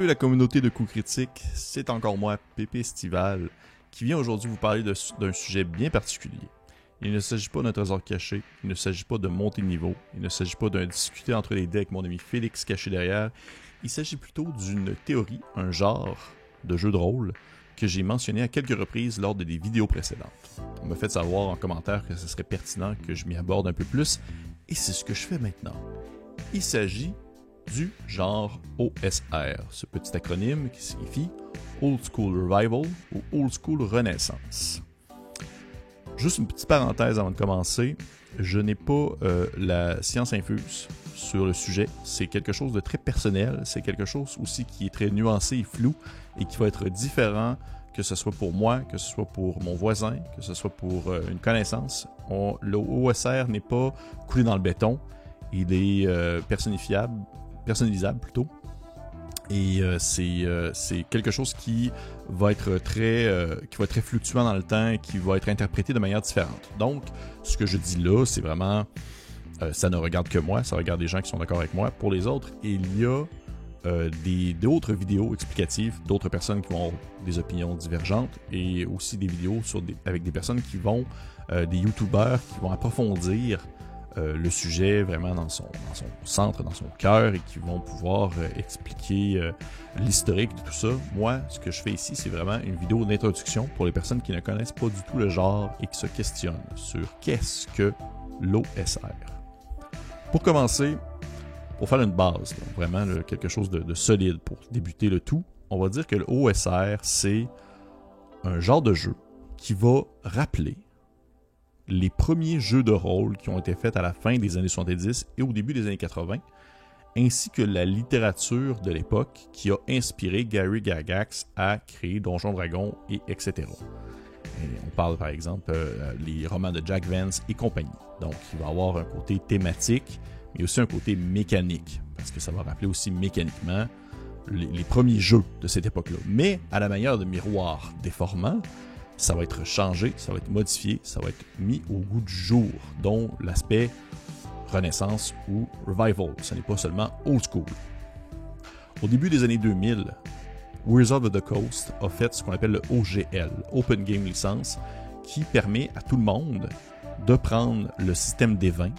La communauté de coups critiques, c'est encore moi, Pépé Estival, qui vient aujourd'hui vous parler d'un sujet bien particulier. Il ne s'agit pas d'un trésor caché, il ne s'agit pas de monter de niveau, il ne s'agit pas d'un discuter entre les dés avec mon ami Félix caché derrière, il s'agit plutôt d'une théorie, un genre de jeu de rôle que j'ai mentionné à quelques reprises lors de des vidéos précédentes. On m'a fait savoir en commentaire que ce serait pertinent que je m'y aborde un peu plus, et c'est ce que je fais maintenant. Il s'agit du genre OSR, ce petit acronyme qui signifie Old School Revival ou Old School Renaissance. Juste une petite parenthèse avant de commencer, je n'ai pas la science infuse sur le sujet, c'est quelque chose de très personnel, c'est quelque chose aussi qui est très nuancé et flou et qui va être différent que ce soit pour moi, que ce soit pour mon voisin, que ce soit pour une connaissance. Le OSR n'est pas coulé dans le béton, il est personnalisable plutôt. Et c'est quelque chose qui va être très fluctuant dans le temps et qui va être interprété de manière différente. Donc, ce que je dis là, c'est vraiment, ça ne regarde que moi, ça regarde des gens qui sont d'accord avec moi. Pour les autres, il y a d'autres vidéos explicatives, d'autres personnes qui vont avoir des opinions divergentes et aussi des vidéos avec des personnes qui vont, des youtubeurs qui vont approfondir le sujet vraiment dans son centre, dans son cœur et qui vont pouvoir expliquer l'historique de tout ça. Moi, ce que je fais ici, c'est vraiment une vidéo d'introduction pour les personnes qui ne connaissent pas du tout le genre et qui se questionnent sur qu'est-ce que l'OSR. Pour commencer, pour faire une base, donc vraiment quelque chose de solide pour débuter le tout, on va dire que le OSR, c'est un genre de jeu qui va rappeler les premiers jeux de rôle qui ont été faits à la fin des années 70 et au début des années 80, ainsi que la littérature de l'époque qui a inspiré Gary Gygax à créer Donjons Dragons et etc. Et on parle par exemple les romans de Jack Vance et compagnie. Donc il va y avoir un côté thématique, mais aussi un côté mécanique, parce que ça va rappeler aussi mécaniquement les premiers jeux de cette époque-là. Mais à la manière de miroir déformant, ça va être changé, ça va être modifié, ça va être mis au goût du jour, dont l'aspect Renaissance ou Revival. Ce n'est pas seulement Old School. Au début des années 2000, Wizards of the Coast a fait ce qu'on appelle le OGL, Open Game License, qui permet à tout le monde de prendre le système des vins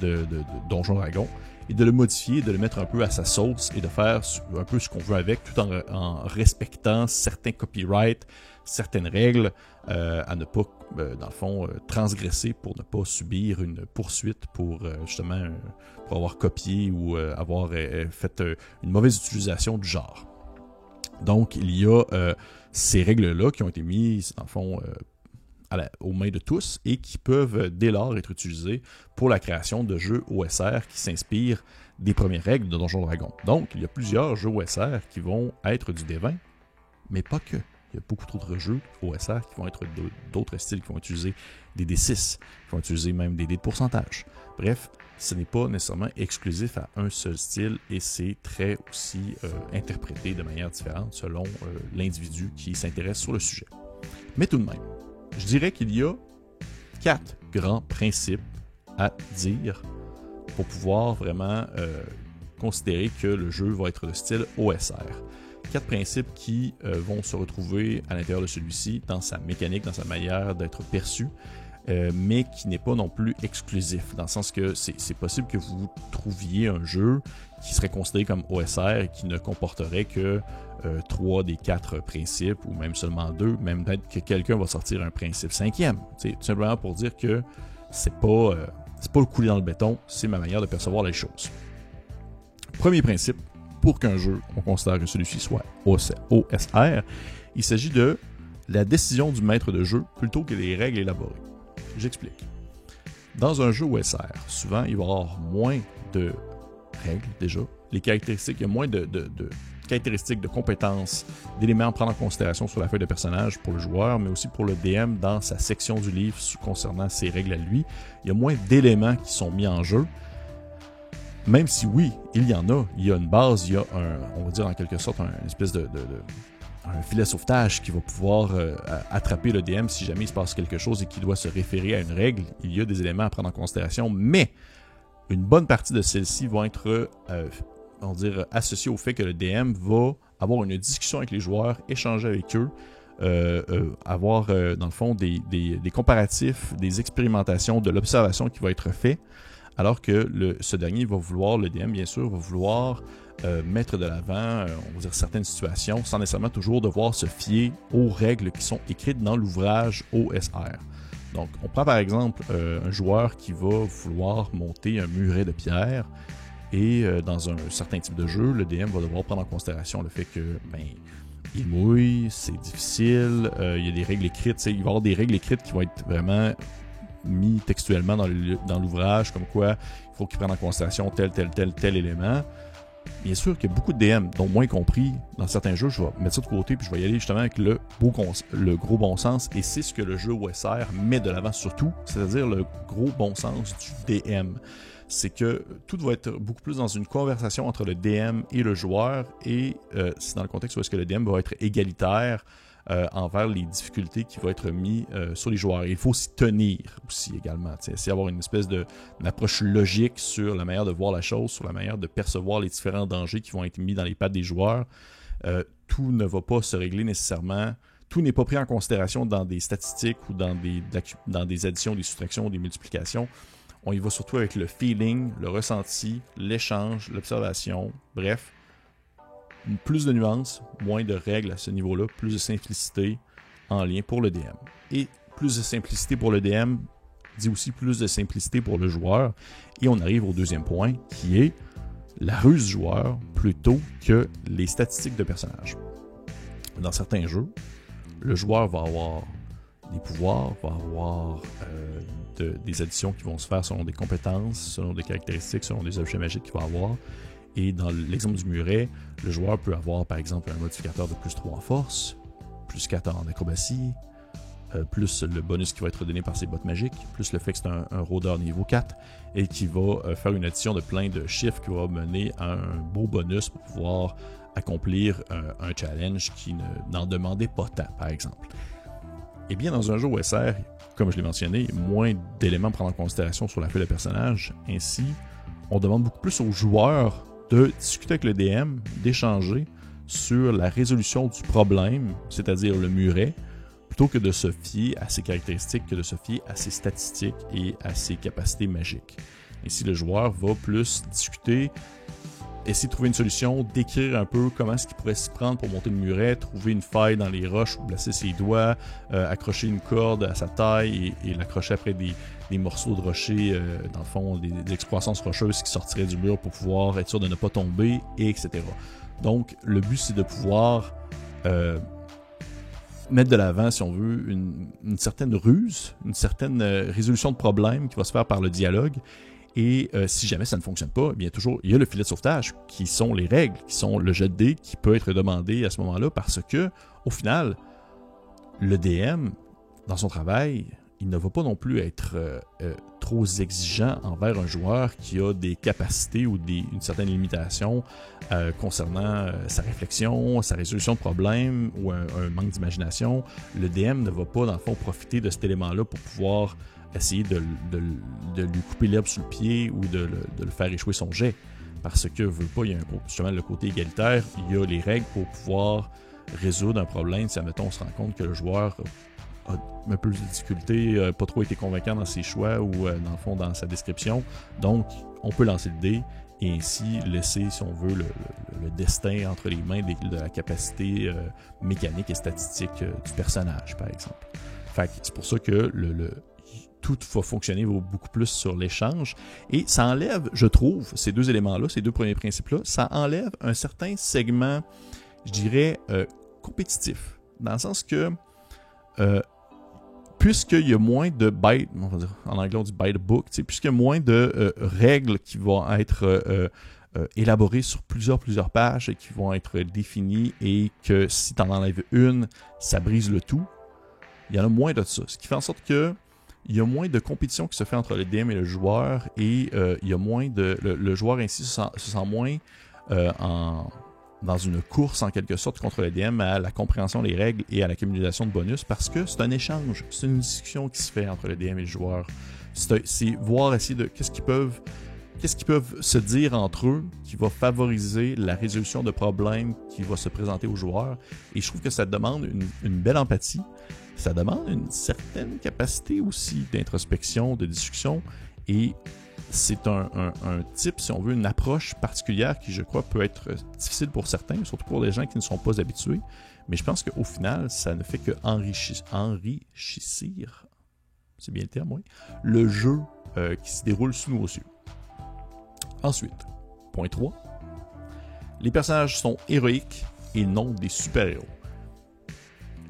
de Donjons Dragons et de le modifier, de le mettre un peu à sa sauce et de faire un peu ce qu'on veut avec, tout en respectant certains copyrights, certaines règles à ne pas, dans le fond, transgresser pour ne pas subir une poursuite pour justement pour avoir copié ou avoir fait une mauvaise utilisation du genre. Donc, il y a ces règles-là qui ont été mises, dans le fond, aux mains de tous et qui peuvent dès lors être utilisées pour la création de jeux OSR qui s'inspirent des premières règles de Donjons Dragons. Donc, il y a plusieurs jeux OSR qui vont être du D20, mais pas que. Il y a beaucoup d'autres jeux OSR qui vont être d'autres styles, qui vont utiliser des D6, qui vont utiliser même des dés de pourcentage. Bref, ce n'est pas nécessairement exclusif à un seul style et c'est très aussi interprété de manière différente selon l'individu qui s'intéresse sur le sujet. Mais tout de même, je dirais qu'il y a 4 grands principes à dire pour pouvoir vraiment considérer que le jeu va être de style OSR. 4 principes qui vont se retrouver à l'intérieur de celui-ci dans sa mécanique, dans sa manière d'être perçu, mais qui n'est pas non plus exclusif, dans le sens que c'est possible que vous trouviez un jeu qui serait considéré comme OSR et qui ne comporterait que 3 des 4 principes, ou même seulement 2, même peut-être que quelqu'un va sortir un principe 5e. Tout simplement pour dire que c'est pas le couler dans le béton, c'est ma manière de percevoir les choses. Premier principe, pour qu'un jeu, on considère que celui-ci soit OSR, il s'agit de la décision du maître de jeu plutôt que les règles élaborées. J'explique. Dans un jeu OSR, souvent, il va y avoir moins de règles déjà. Les caractéristiques, il y a moins de caractéristiques, de compétences, d'éléments à prendre en considération sur la feuille de personnage pour le joueur, mais aussi pour le DM dans sa section du livre concernant ses règles à lui. Il y a moins d'éléments qui sont mis en jeu. Même si oui, il y en a, il y a une base, il y a on va dire en quelque sorte une espèce un filet de sauvetage qui va pouvoir attraper le DM si jamais il se passe quelque chose et qu'il doit se référer à une règle. Il y a des éléments à prendre en considération, mais une bonne partie de celles-ci vont être on va dire, associé au fait que le DM va avoir une discussion avec les joueurs, échanger avec eux, avoir dans le fond des comparatifs, des expérimentations, de l'observation qui va être fait, alors que ce dernier va vouloir, le DM bien sûr, va vouloir mettre de l'avant, on va dire, certaines situations, sans nécessairement toujours devoir se fier aux règles qui sont écrites dans l'ouvrage OSR. Donc, on prend par exemple un joueur qui va vouloir monter un muret de pierre, et dans un certain type de jeu, le DM va devoir prendre en considération le fait que, il mouille, c'est difficile, il y a des règles écrites, il va y avoir des règles écrites qui vont être vraiment mis textuellement dans l'ouvrage, comme quoi il faut qu'il prenne en considération tel élément. Bien sûr qu'il y a beaucoup de DM, dont moi y compris, dans certains jeux, je vais mettre ça de côté, puis je vais y aller justement avec le gros bon sens, et c'est ce que le jeu OSR met de l'avant surtout, c'est-à-dire le gros bon sens du DM. C'est que tout doit être beaucoup plus dans une conversation entre le DM et le joueur, et c'est dans le contexte où est-ce que le DM va être égalitaire envers les difficultés qui vont être mises sur les joueurs. Et il faut s'y tenir aussi également. Essayer d'avoir une espèce d'une approche logique sur la manière de voir la chose, sur la manière de percevoir les différents dangers qui vont être mis dans les pattes des joueurs. Tout ne va pas se régler nécessairement. Tout n'est pas pris en considération dans des statistiques ou dans des additions, des soustractions, des multiplications. On y va surtout avec le feeling, le ressenti, l'échange, l'observation, bref. Plus de nuances, moins de règles à ce niveau-là, plus de simplicité en lien pour le DM. Et plus de simplicité pour le DM dit aussi plus de simplicité pour le joueur. Et on arrive au deuxième point, qui est la ruse du joueur plutôt que les statistiques de personnages. Dans certains jeux, le joueur va avoir des pouvoirs, va avoir des additions qui vont se faire selon des compétences, selon des caractéristiques, selon des objets magiques qu'il va avoir. Et dans l'exemple du muret, le joueur peut avoir par exemple un modificateur de plus 3 en force, plus 4 en acrobatie, plus le bonus qui va être donné par ses bottes magiques, plus le fait que c'est un rôdeur niveau 4, et qui va faire une addition de plein de chiffres qui va mener à un beau bonus pour pouvoir accomplir un challenge qui n'en demandait pas tant, par exemple. Et bien dans un jeu OSR, comme je l'ai mentionné, moins d'éléments à prendre en considération sur la feuille de personnage, ainsi on demande beaucoup plus aux joueurs de discuter avec le DM, d'échanger sur la résolution du problème, c'est-à-dire le muret, plutôt que de se fier à ses caractéristiques, que de se fier à ses statistiques et à ses capacités magiques. Ainsi, le joueur va plus discuter, essayer de trouver une solution, décrire un peu comment est-ce qu'il pourrait s'y prendre pour monter le muret, trouver une faille dans les roches où placer ses doigts, accrocher une corde à sa taille et l'accrocher après des morceaux de rocher, dans le fond, des excroissances rocheuses qui sortiraient du mur pour pouvoir être sûr de ne pas tomber, etc. Donc, le but, c'est de pouvoir mettre de l'avant, si on veut, une certaine ruse, une certaine résolution de problème qui va se faire par le dialogue. Et si jamais ça ne fonctionne pas, eh bien toujours, il y a le filet de sauvetage, qui sont les règles, qui sont le jet de dés qui peut être demandé à ce moment-là, parce que, au final, le DM, dans son travail, il ne va pas non plus être trop exigeant envers un joueur qui a des capacités ou une certaine limitation concernant sa réflexion, sa résolution de problèmes ou un manque d'imagination. Le DM ne va pas, dans le fond, profiter de cet élément-là pour pouvoir essayer de lui couper l'herbe sous le pied ou de le faire échouer son jet. Parce que, veut pas, il y a justement le côté égalitaire, il y a les règles pour pouvoir résoudre un problème si, admettons, on se rend compte que le joueur a un peu de difficulté, pas trop été convaincant dans ses choix ou dans le fond dans sa description. Donc, on peut lancer le dé et ainsi laisser, si on veut, le destin entre les mains de la capacité mécanique et statistique du personnage, par exemple. Fait que c'est pour ça que tout va fonctionner beaucoup plus sur l'échange. Et ça enlève, je trouve, ces deux éléments-là, ces deux premiers principes-là, ça enlève un certain segment, je dirais, compétitif. Dans le sens que puisqu'il y a moins de byte, on va dire, en anglais on dit byte book, puisqu'il y a moins de règles qui vont être élaborées sur plusieurs pages et qui vont être définies et que si tu en enlèves une, ça brise le tout, il y en a moins de ça. Ce qui fait en sorte que il y a moins de compétition qui se fait entre le DM et le joueur et il y a moins de... Le joueur ainsi se sent moins dans une course en quelque sorte contre le DM à la compréhension des règles et à l'accumulation de bonus parce que c'est un échange, c'est une discussion qui se fait entre le DM et le joueur. C'est voir essayer de qu'est-ce qu'ils peuvent qu'est-ce qu'ils peuvent se dire entre eux qui va favoriser la résolution de problèmes qui va se présenter aux joueurs. Et je trouve que ça demande une belle empathie. Ça demande une certaine capacité aussi d'introspection, de discussion. Et c'est un type, si on veut, une approche particulière qui, je crois, peut être difficile pour certains, surtout pour les gens qui ne sont pas habitués. Mais je pense qu'au final, ça ne fait que enrichir, c'est bien le terme, oui, le jeu qui se déroule sous nos yeux. Ensuite, point 3. Les personnages sont héroïques et non des super-héros.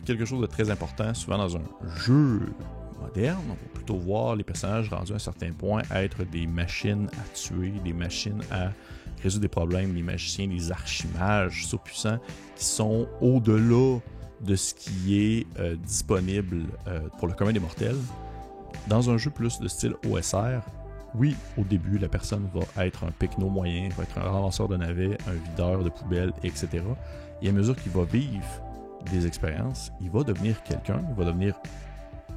Quelque chose de très important, souvent dans un jeu moderne, on va plutôt voir les personnages rendus à un certain point être des machines à tuer, des machines à résoudre des problèmes, des magiciens, des archimages surpuissants qui sont au-delà de ce qui est disponible pour le commun des mortels. Dans un jeu plus de style OSR, oui, au début, la personne va être un pecno moyen, va être un ramasseur de navets, un videur de poubelles, etc. Et à mesure qu'il va vivre des expériences, il va devenir quelqu'un, il va devenir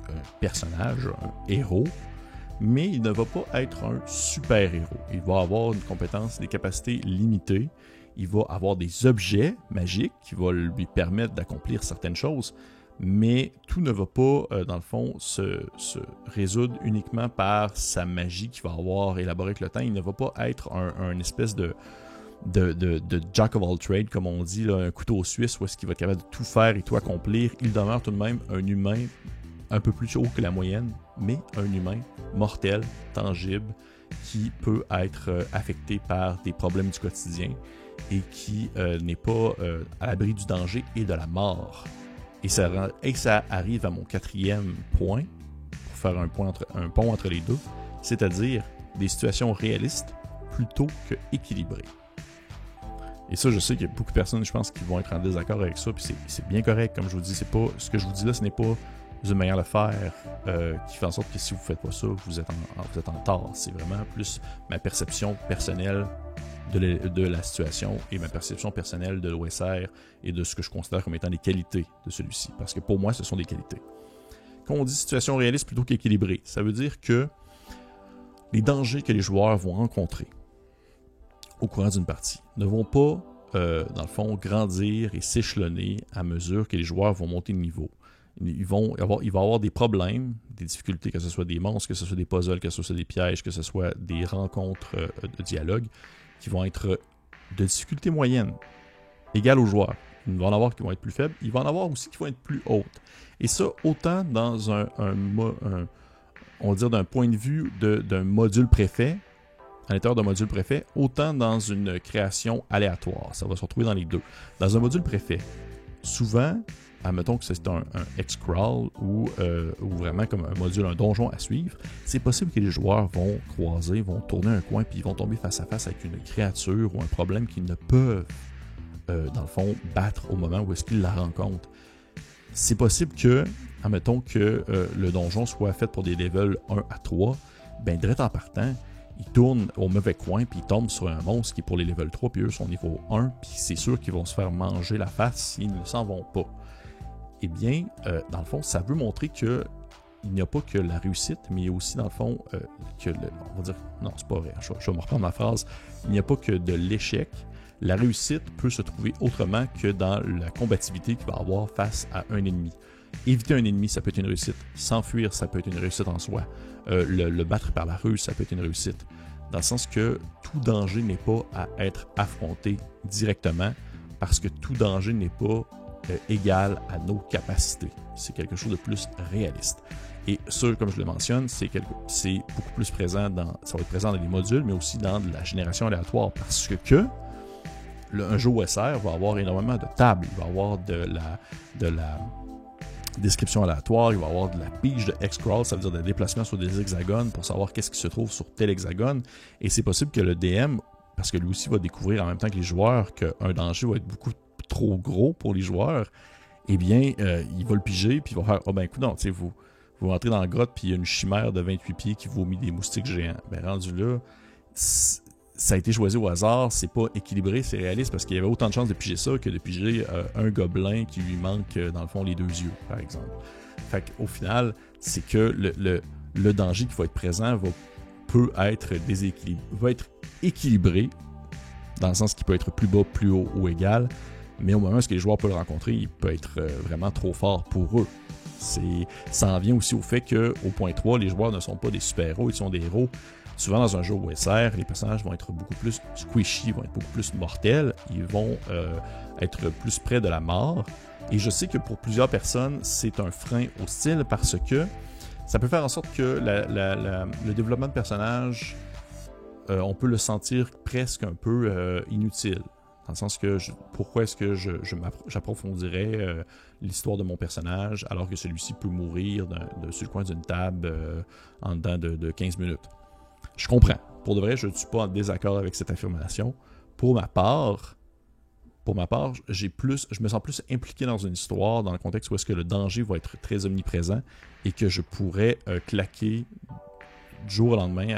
un personnage, un héros, mais il ne va pas être un super-héros. Il va avoir une compétence, des capacités limitées, il va avoir des objets magiques qui vont lui permettre d'accomplir certaines choses, mais tout ne va pas, dans le fond, se résoudre uniquement par sa magie qu'il va avoir élaborée avec le temps. Il ne va pas être un espèce de jack of all trades, comme on dit, là, un couteau suisse où est-ce qu'il va être capable de tout faire et tout accomplir. Il demeure tout de même un humain un peu plus haut que la moyenne, mais un humain mortel, tangible, qui peut être affecté par des problèmes du quotidien et qui n'est pas à l'abri du danger et de la mort. Et ça arrive à mon 4e point, pour faire un pont entre les deux, c'est-à-dire des situations réalistes plutôt que équilibrées. Et ça, je sais qu'il y a beaucoup de personnes, je pense, qui vont être en désaccord avec ça, puis c'est bien correct, comme je vous dis, c'est pas ce que je vous dis là, ce n'est pas une manière de faire qui fait en sorte que si vous ne faites pas ça, vous êtes en tort. C'est vraiment plus ma perception personnelle de la situation et ma perception personnelle de l'OSR et de ce que je considère comme étant des qualités de celui-ci. Parce que pour moi, ce sont des qualités. Quand on dit situation réaliste plutôt qu'équilibrée, ça veut dire que les dangers que les joueurs vont rencontrer au courant d'une partie ne vont pas, dans le fond, grandir et s'échelonner à mesure que les joueurs vont monter de niveau. Il va y avoir des problèmes, des difficultés, que ce soit des monstres, que ce soit des puzzles, que ce soit des pièges, que ce soit des rencontres de dialogue, qui vont être de difficulté moyenne, égale aux joueurs. Il va en avoir qui vont être plus faibles, il va en avoir aussi qui vont être plus hautes. Et ça, autant dans on va dire d'un point de vue d'un module préfet, à l'intérieur d'un module préfet, autant dans une création aléatoire. Ça va se retrouver dans les deux. Dans un module préfet, souvent, admettons que c'est un X-Crawl ou vraiment comme un module, un donjon à suivre, c'est possible que les joueurs vont croiser, vont tourner un coin, puis ils vont tomber face à face avec une créature ou un problème qu'ils ne peuvent, dans le fond, battre au moment où est-ce qu'ils la rencontrent. C'est possible que, admettons que le donjon soit fait pour des levels 1 à 3, ben direct en partant, ils tournent au mauvais coin, puis ils tombent sur un monstre qui est pour les level 3, puis eux sont niveau 1, puis c'est sûr qu'ils vont se faire manger la face s'ils ne s'en vont pas. Eh bien, dans le fond, ça veut montrer qu'il n'y a pas que la réussite, mais il y a aussi, dans le fond, on va dire, non, c'est pas vrai, je vais me reprendre ma phrase, il n'y a pas que de l'échec. La réussite peut se trouver autrement que dans la combativité qu'il va avoir face à un ennemi. Éviter un ennemi, ça peut être une réussite. S'enfuir, ça peut être une réussite en soi. Le battre par la ruse, ça peut être une réussite. Dans le sens que tout danger n'est pas à être affronté directement, parce que tout danger n'est pas égal à nos capacités. C'est quelque chose de plus réaliste. Et ça, comme je le mentionne, c'est beaucoup plus présent ça va être présent dans les modules, mais aussi dans la génération aléatoire, parce que un jeu OSR va avoir énormément de tables, il va avoir de la description aléatoire, il va avoir de la pige de X-Crawl, ça veut dire des déplacements sur des hexagones pour savoir qu'est-ce qui se trouve sur tel hexagone, et c'est possible que le DM, parce que lui aussi va découvrir en même temps que les joueurs qu'un danger va être beaucoup trop gros pour les joueurs, eh bien, il va le piger, puis il va faire « Ah ben écoute, non, tu sais, vous rentrez dans la grotte, puis il y a une chimère de 28 pieds qui vomit des moustiques géants. » Ben rendu là, ça a été choisi au hasard, c'est pas équilibré, c'est réaliste, parce qu'il y avait autant de chances de piger ça que de piger un gobelin qui lui manque, dans le fond, les 2 yeux, par exemple. Fait qu'au final, c'est que le danger qui va être présent va peut être va être équilibré, dans le sens qu'il peut être plus bas, plus haut ou égal, mais au moment où les joueurs peuvent le rencontrer, il peut être vraiment trop fort pour eux. Ça en vient aussi au fait qu'au point 3, les joueurs ne sont pas des super-héros, ils sont des héros. Souvent dans un jeu OSR, les personnages vont être beaucoup plus squishy, vont être beaucoup plus mortels, ils vont être plus près de la mort. Et je sais que pour plusieurs personnes, c'est un frein au style parce que ça peut faire en sorte que le développement de personnage, on peut le sentir presque un peu inutile. Dans le sens que pourquoi est-ce que j'approfondirais l'histoire de mon personnage alors que celui-ci peut mourir sur le coin d'une table en dedans de 15 minutes. Je comprends. Pour de vrai, je ne suis pas en désaccord avec cette affirmation. Pour ma part, je me sens plus impliqué dans une histoire, dans le contexte où est-ce que le danger va être très omniprésent et que je pourrais claquer du jour au lendemain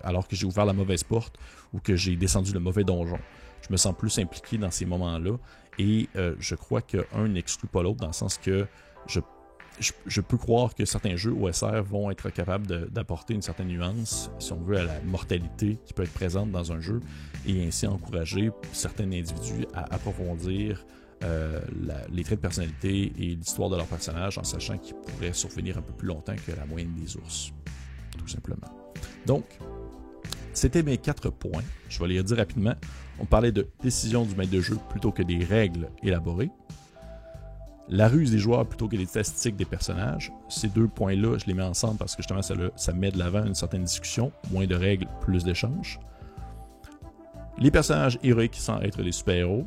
alors que j'ai ouvert la mauvaise porte ou que j'ai descendu le mauvais donjon. Je me sens plus impliqué dans ces moments-là et je crois qu'un n'exclut pas l'autre dans le sens que je peux croire que certains jeux OSR vont être capables d'apporter une certaine nuance, si on veut, à la mortalité qui peut être présente dans un jeu et ainsi encourager certains individus à approfondir les traits de personnalité et l'histoire de leur personnage en sachant qu'ils pourraient survenir un peu plus longtemps que la moyenne des ours, tout simplement. Donc, c'était mes 4 points. Je vais les redire rapidement. On parlait de décision du maître de jeu plutôt que des règles élaborées. La ruse des joueurs plutôt que des statistiques des personnages. Ces 2 points-là, je les mets ensemble parce que justement, ça met de l'avant une certaine discussion. Moins de règles, plus d'échanges. Les personnages héroïques sans être des super-héros,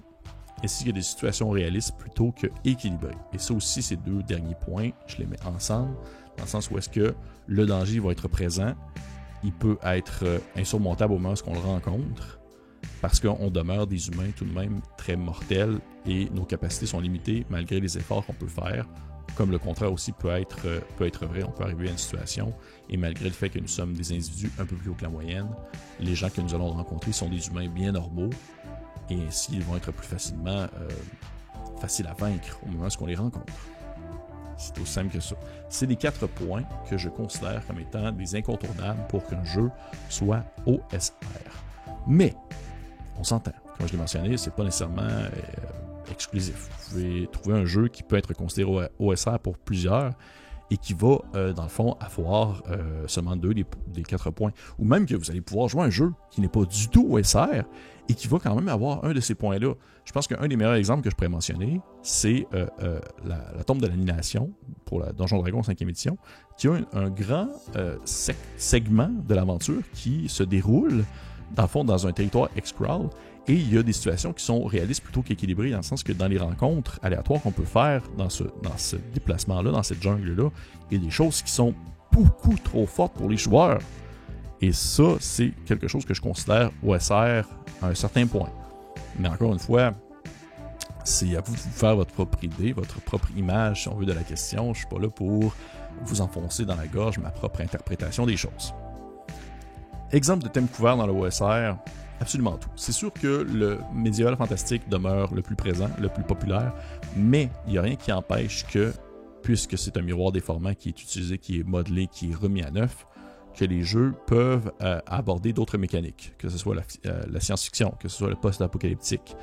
ainsi que des situations réalistes plutôt que équilibrées. Et ça aussi, ces 2 derniers points, je les mets ensemble, dans le sens où est-ce que le danger va être présent, il peut être insurmontable au moment où on le rencontre, parce qu'on demeure des humains tout de même très mortels et nos capacités sont limitées malgré les efforts qu'on peut faire, comme le contraire aussi peut être vrai. On peut arriver à une situation et malgré le fait que nous sommes des individus un peu plus haut que la moyenne, les gens que nous allons rencontrer sont des humains bien normaux et ainsi ils vont être plus faciles à vaincre au moment où on les rencontre. C'est aussi simple que ça. C'est les 4 points que je considère comme étant des incontournables pour qu'un jeu soit OSR. Mais, on s'entend, comme je l'ai mentionné, c'est pas nécessairement exclusif. Vous pouvez trouver un jeu qui peut être considéré OSR pour plusieurs et qui va, dans le fond, avoir seulement 2 des 4 points. Ou même que vous allez pouvoir jouer un jeu qui n'est pas du tout OSR et qui va quand même avoir un de ces points-là. Je pense qu'un des meilleurs exemples que je pourrais mentionner, c'est la tombe de l'annihilation pour la Donjon Dragon 5e édition, qui a un grand segment de l'aventure qui se déroule dans le fond, dans un territoire X-Crawl, et il y a des situations qui sont réalistes plutôt qu'équilibrées, dans le sens que dans les rencontres aléatoires qu'on peut faire dans ce déplacement-là, dans cette jungle-là, il y a des choses qui sont beaucoup trop fortes pour les joueurs. Et ça, c'est quelque chose que je considère OSR à un certain point. Mais encore une fois, c'est à vous de vous faire votre propre idée, votre propre image, si on veut, de la question. Je ne suis pas là pour vous enfoncer dans la gorge ma propre interprétation des choses. Exemple de thème couvert dans le OSR, absolument tout. C'est sûr que le médiéval fantastique demeure le plus présent, le plus populaire, mais il n'y a rien qui empêche que, puisque c'est un miroir déformant qui est utilisé, qui est modelé, qui est remis à neuf, que les jeux peuvent aborder d'autres mécaniques, que ce soit la science-fiction, que ce soit le post-apocalyptique,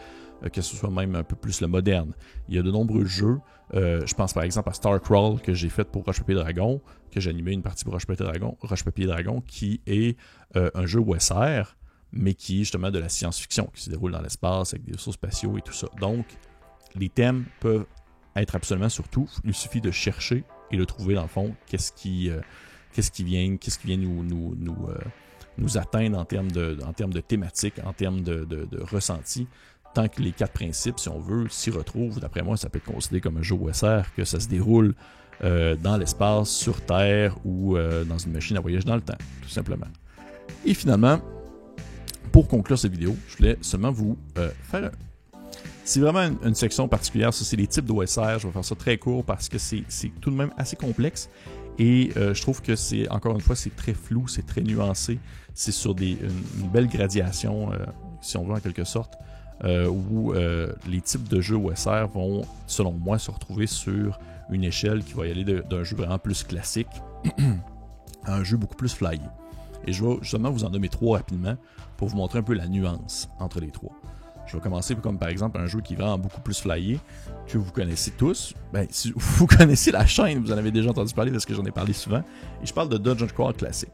que ce soit même un peu plus le moderne. Il y a de nombreux jeux, je pense par exemple à Starcrawl que j'ai fait pour Roche Papier Dragon, que j'ai animé une partie pour Roche Papier Dragon, qui est un jeu OSR, mais qui est justement de la science-fiction, qui se déroule dans l'espace avec des vaisseaux spatiaux et tout ça. Donc, les thèmes peuvent être absolument sur tout. Il suffit de chercher et de trouver dans le fond qu'est-ce qui vient nous atteindre en termes de thématique, en termes de ressenti. Tant que les 4 principes, si on veut, s'y retrouvent, d'après moi, ça peut être considéré comme un jeu OSR, que ça se déroule dans l'espace, sur Terre ou dans une machine à voyager dans le temps, tout simplement. Et finalement, pour conclure cette vidéo, je voulais seulement vous faire c'est vraiment une section particulière. Ça, c'est les types d'OSR. Je vais faire ça très court parce que c'est tout de même assez complexe. Et je trouve que c'est, encore une fois, c'est très flou, c'est très nuancé. C'est sur une belle gradation, si on veut, en quelque sorte, où les types de jeux OSR vont, selon moi, se retrouver sur une échelle qui va y aller d'un jeu vraiment plus classique à un jeu beaucoup plus flyé. Et je vais justement vous en nommer 3 rapidement pour vous montrer un peu la nuance entre les 3. Je vais commencer comme par exemple un jeu qui est vraiment beaucoup plus flyé, que vous connaissez tous. Ben, si vous connaissez la chaîne, vous en avez déjà entendu parler parce que j'en ai parlé souvent. Et je parle de Dungeon Crawl Classic.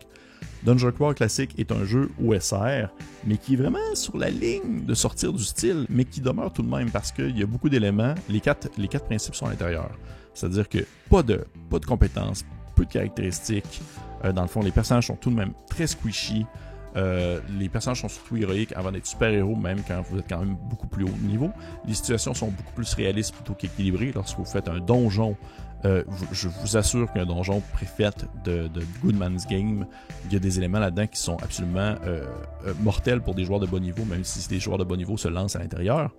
Dungeon Crawl Classic est un jeu OSR, mais qui est vraiment sur la ligne de sortir du style, mais qui demeure tout de même parce qu'il y a beaucoup d'éléments. Les quatre principes sont à l'intérieur. C'est-à-dire que pas de compétences, peu de caractéristiques. Dans le fond, les personnages sont tout de même très squishy. Les personnages sont surtout héroïques avant d'être super-héros, même quand vous êtes quand même beaucoup plus haut niveau. Les situations sont beaucoup plus réalistes plutôt qu'équilibrées. Lorsque vous faites un donjon, je vous assure qu'un donjon préfet de Goodman's Game, il y a des éléments là-dedans qui sont absolument mortels pour des joueurs de bas niveau, même si des joueurs de bas niveau se lancent à l'intérieur.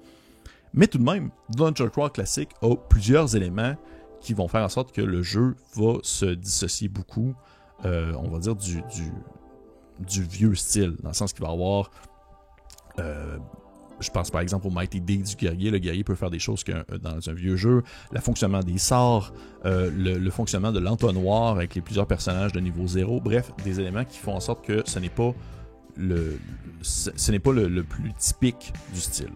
Mais tout de même, Dungeon Crawl Classic a plusieurs éléments qui vont faire en sorte que le jeu va se dissocier beaucoup, on va dire, du vieux style, dans le sens qu'il va y avoir je pense par exemple au Mighty Deeds du guerrier. Le guerrier peut faire des choses que dans un vieux jeu, le fonctionnement des sorts, le fonctionnement de l'entonnoir avec les plusieurs personnages de niveau 0, bref, des éléments qui font en sorte que ce n'est pas le plus typique du style.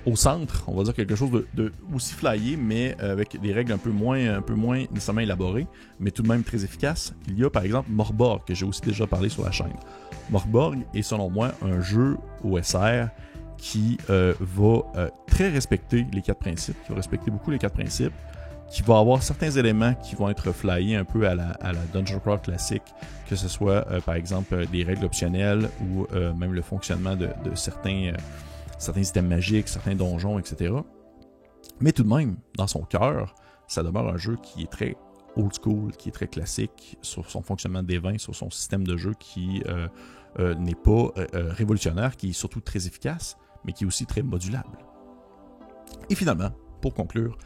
Au centre, on va dire quelque chose de aussi flyé, mais avec des règles un peu moins nécessairement élaborées, mais tout de même très efficaces. Il y a par exemple Morborg, que j'ai aussi déjà parlé sur la chaîne. Morborg est selon moi un jeu OSR qui va très respecter les 4 principes, qui va respecter beaucoup les 4 principes, qui va avoir certains éléments qui vont être flyés un peu à la Dungeon Crawl classique, que ce soit par exemple des règles optionnelles ou même le fonctionnement de certains systèmes magiques, certains donjons, etc. Mais tout de même, dans son cœur, ça demeure un jeu qui est très old school, qui est très classique sur son fonctionnement des vins, sur son système de jeu qui n'est pas révolutionnaire, qui est surtout très efficace, mais qui est aussi très modulable. Et finalement, pour conclure,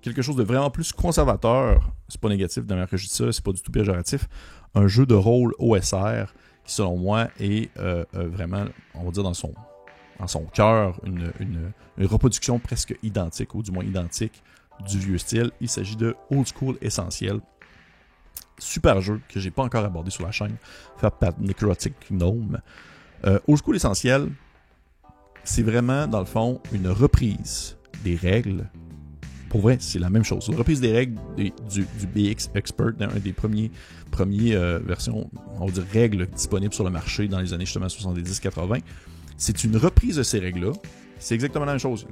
quelque chose de vraiment plus conservateur, c'est pas négatif de manière que je dis ça, c'est pas du tout péjoratif, un jeu de rôle OSR qui selon moi est vraiment, on va dire dans son cœur, une reproduction presque identique, ou du moins identique, du vieux style. Il s'agit de Old School Essentiel. Super jeu que j'ai pas encore abordé sur la chaîne, fait par Necrotic Gnome. Old School Essentiel, c'est vraiment, dans le fond, une reprise des règles. Pour vrai, c'est la même chose. Une reprise des règles du BX Expert, un des premiers versions, on va dire, règles disponibles sur le marché dans les années justement 70-80. C'est une reprise de ces règles-là. C'est exactement la même chose.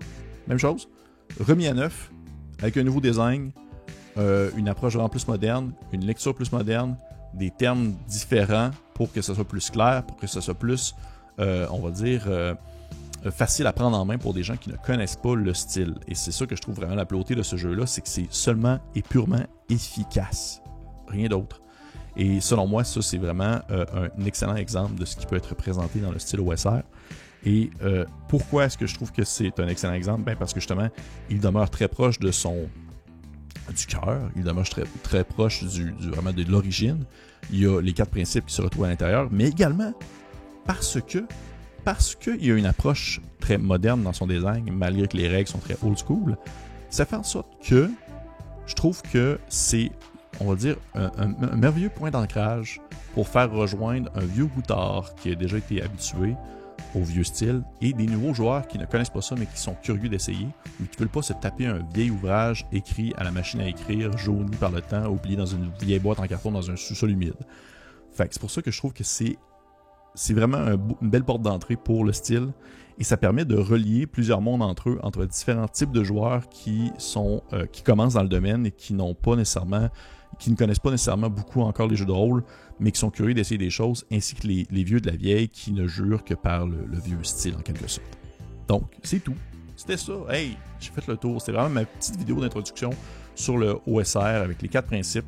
Même chose, remis à neuf, avec un nouveau design, une approche vraiment plus moderne, une lecture plus moderne, des termes différents pour que ce soit plus clair, pour que ce soit plus, on va dire, facile à prendre en main pour des gens qui ne connaissent pas le style. Et c'est ça que je trouve vraiment la beauté de ce jeu-là, c'est que c'est seulement et purement efficace. Rien d'autre. Et selon moi, ça, c'est vraiment un excellent exemple de ce qui peut être présenté dans le style OSR. Et pourquoi est-ce que je trouve que c'est un excellent exemple? Ben parce que justement, il demeure très proche de du cœur, il demeure très proche vraiment de l'origine. Il y a les 4 principes qui se retrouvent à l'intérieur, mais également parce qu'il y a une approche très moderne dans son design, malgré que les règles sont très old school, ça fait en sorte que je trouve que c'est, on va dire, un merveilleux point d'ancrage pour faire rejoindre un vieux goutard qui a déjà été habitué au vieux style et des nouveaux joueurs qui ne connaissent pas ça mais qui sont curieux d'essayer, mais qui ne veulent pas se taper un vieil ouvrage écrit à la machine à écrire, jauni par le temps, oublié dans une vieille boîte en carton dans un sous-sol humide. Fait que c'est pour ça que je trouve que c'est vraiment une belle porte d'entrée pour le style et ça permet de relier plusieurs mondes entre eux, entre différents types de joueurs qui commencent dans le domaine et qui ne connaissent pas nécessairement beaucoup encore les jeux de rôle, mais qui sont curieux d'essayer des choses, ainsi que les vieux de la vieille qui ne jurent que par le vieux style en quelque sorte. Donc, c'est tout. C'était ça. Hey, j'ai fait le tour. C'était vraiment ma petite vidéo d'introduction sur le OSR avec les 4 principes.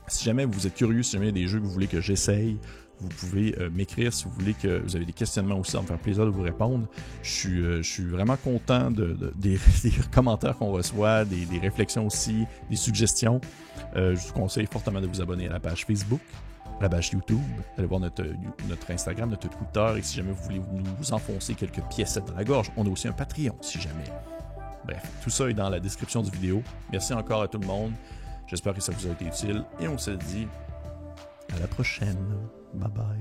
Si jamais vous êtes curieux, si jamais il y a des jeux que vous voulez que j'essaye, vous pouvez m'écrire si vous voulez que vous avez des questionnements aussi, ça va me faire plaisir de vous répondre. Je suis vraiment content des commentaires qu'on reçoit, des réflexions aussi, des suggestions. Je vous conseille fortement de vous abonner à la page Facebook, à la page YouTube, allez voir notre Instagram, notre Twitter, et si jamais vous voulez nous enfoncer quelques piécettes dans la gorge, on a aussi un Patreon si jamais. Bref, tout ça est dans la description du vidéo. Merci encore à tout le monde. J'espère que ça vous a été utile et on se dit À la prochaine. Bye bye.